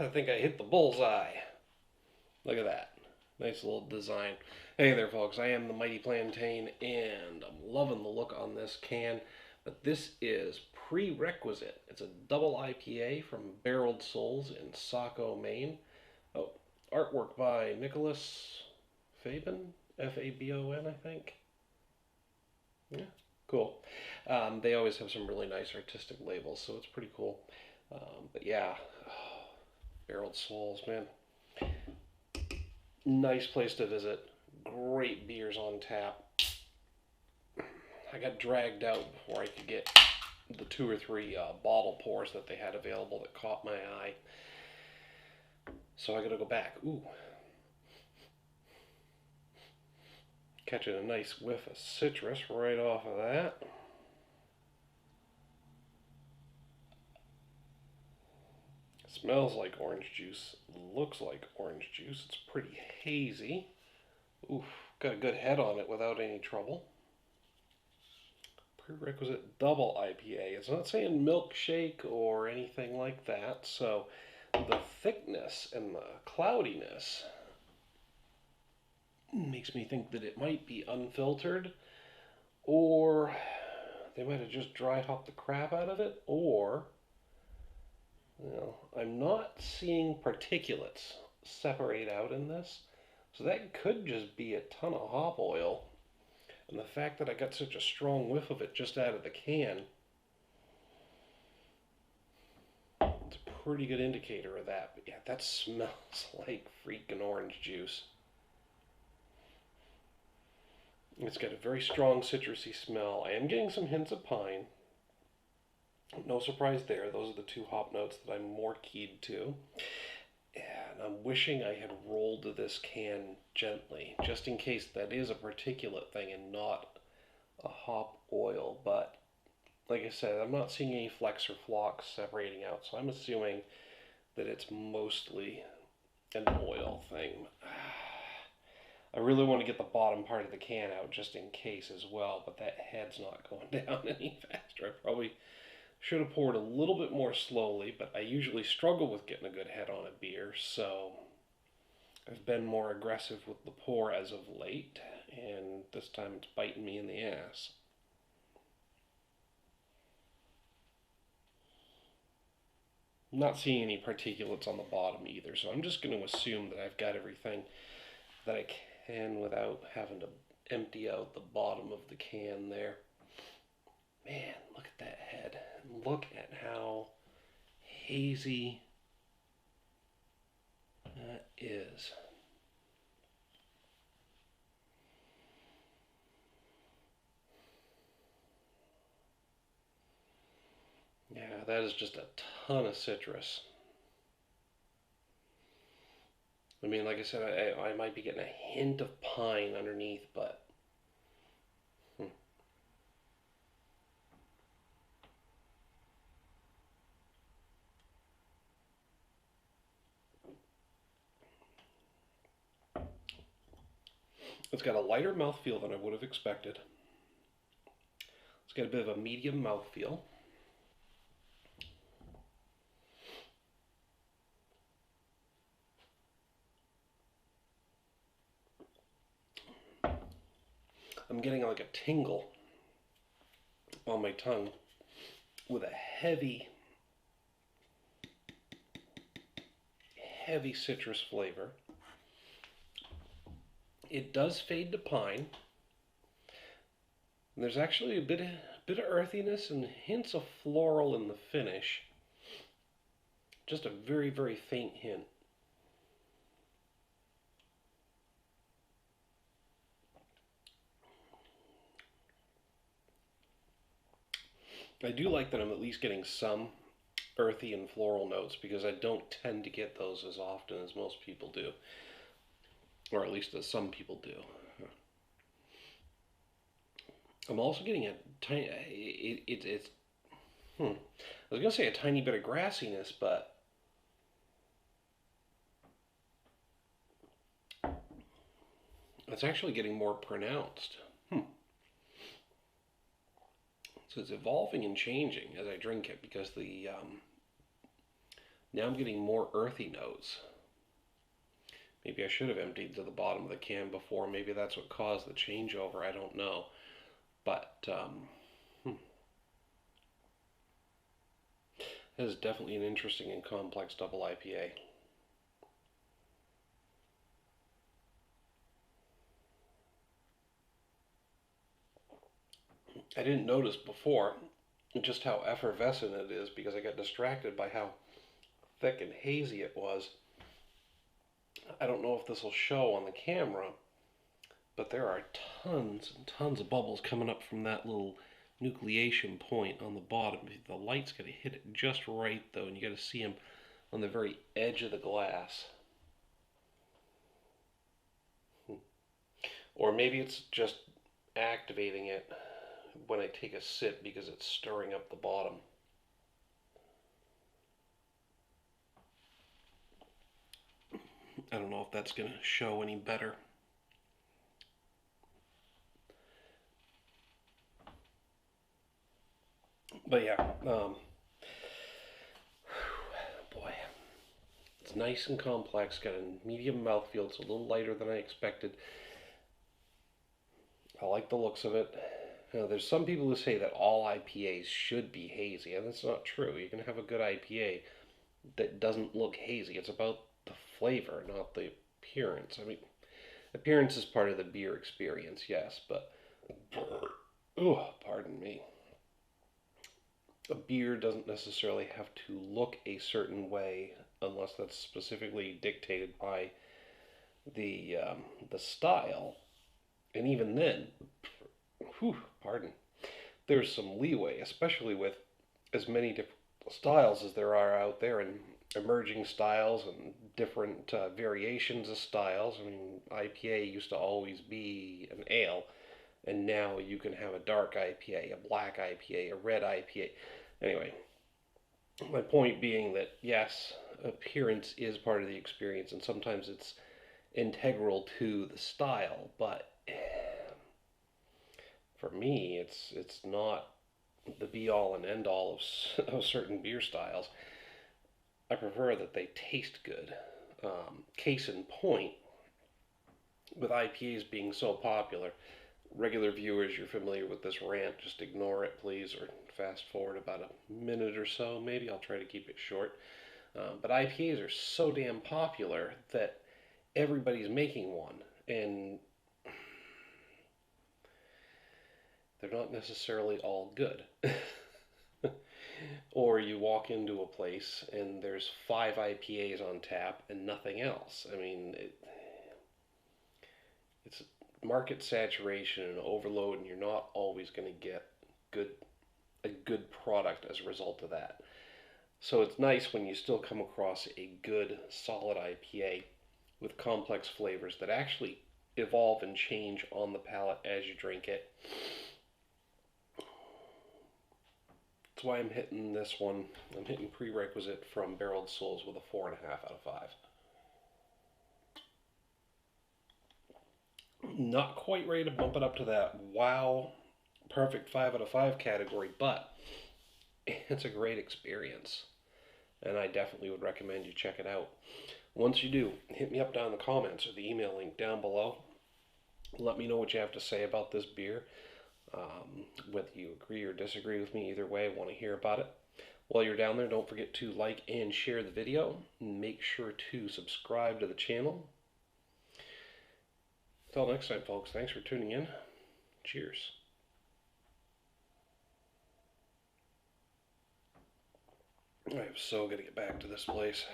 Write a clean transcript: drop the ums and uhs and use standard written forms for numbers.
I think I hit the bullseye. Look at that. Nice little design. Hey there, folks. I am the Mighty Plantain, and I'm loving the look on this can. But this is Prerequisite. It's a double IPA from Barreled Souls in Saco, Maine. Oh, artwork by Nicholas Fabon, Fabon, I think. Yeah, cool. They always have some really nice artistic labels, so it's pretty cool. But yeah, Barreled Souls, man. Nice place to visit. Great beers on tap. I got dragged out before I could get the two or three bottle pours that they had available that caught my eye. So I gotta go back. Ooh. Catching a nice whiff of citrus right off of that. Smells like orange juice. Looks like orange juice. It's pretty hazy. Oof. Got a good head on it without any trouble. Prerequisite double IPA. It's not saying milkshake or anything like that, so the thickness and the cloudiness makes me think that it might be unfiltered, or they might have just dry hopped the crap out of it, or, I'm not seeing particulates separate out in this, so that could just be a ton of hop oil. And the fact that I got such a strong whiff of it just out of the can, it's a pretty good indicator of that. But yeah, that smells like freaking orange juice. It's got a very strong citrusy smell. I am getting some hints of pine. No surprise there. Those are the two hop notes that I'm more keyed to. And I'm wishing I had rolled this can gently, just in case that is a particulate thing and not a hop oil. But like I said, I'm not seeing any flecks or flocks separating out, so I'm assuming that it's mostly an oil thing. I really want to get the bottom part of the can out just in case as well, but that head's not going down any faster. I probably should have poured a little bit more slowly, but I usually struggle with getting a good head on a beer, so I've been more aggressive with the pour as of late, and this time it's biting me in the ass. I'm not seeing any particulates on the bottom either, so I'm just going to assume that I've got everything that I can without having to empty out the bottom of the can there. Man, look at that head. Look at how hazy that is. Yeah, that is just a ton of citrus. I mean, like I said, I might be getting a hint of pine underneath, but it's got a lighter mouthfeel than I would have expected. It's got a bit of a medium mouthfeel. I'm getting like a tingle on my tongue with a heavy citrus flavor. It does fade to pine. And there's actually a bit of earthiness and hints of floral in the finish. Just a very, very faint hint. I do like that I'm at least getting some earthy and floral notes because I don't tend to get those as often as most people do. Or at least as some people do. I'm also getting a tiny, I was going to say a tiny bit of grassiness, but it's actually getting more pronounced. So it's evolving and changing as I drink it because the Now I'm getting more earthy notes. Maybe I should have emptied to the bottom of the can before. Maybe that's what caused the changeover. I don't know. But that is definitely an interesting and complex double IPA. I didn't notice before just how effervescent it is because I got distracted by how thick and hazy it was. I don't know if this will show on the camera, but there are tons and tons of bubbles coming up from that little nucleation point on the bottom. The light's going to hit it just right, though, and you got to see them on the very edge of the glass. Or maybe it's just activating it when I take a sip because it's stirring up the bottom. I don't know if that's going to show any better. But yeah, boy, it's nice and complex, got a medium mouthfeel, it's a little lighter than I expected. I like the looks of it. There's some people who say that all IPAs should be hazy, and that's not true. You can have a good IPA that doesn't look hazy. It's about the flavor, not the appearance. I mean, appearance is part of the beer experience, yes, but pardon me. A beer doesn't necessarily have to look a certain way unless that's specifically dictated by the style, and even then, pardon, there's some leeway, especially with as many different styles as there are out there, and emerging styles and different variations of styles. I mean, IPA used to always be an ale, and now you can have a dark IPA, a black IPA, a red IPA. Anyway, my point being that yes, appearance is part of the experience, and sometimes it's integral to the style, but for me, it's not the be all and end all of certain beer styles. I prefer that they taste good. Case in point, with IPAs being so popular, regular viewers, you're familiar with this rant, just ignore it, please, or fast forward about a minute or so, maybe. I'll try to keep it short. But IPAs are so damn popular that everybody's making one, and they're not necessarily all good. Or you walk into a place and there's 5 IPAs on tap and nothing else. I mean, it's market saturation and overload, and you're not always going to get a good product as a result of that. So it's nice when you still come across a good, solid IPA with complex flavors that actually evolve and change on the palate as you drink it. That's why I'm hitting this one. I'm hitting Prerequisite from Barreled Souls with a 4.5 out of 5. Not quite ready to bump it up to that wow, perfect 5 out of 5 category, but it's a great experience, and I definitely would recommend you check it out. Once you do, hit me up down in the comments or the email link down below. Let me know what you have to say about this beer. Whether you agree or disagree with me, either way, I want to hear about it. While you're down there, don't forget to like and share the video. Make sure to subscribe to the channel. Until next time, folks, thanks for tuning in. Cheers. I'm so going to get back to this place.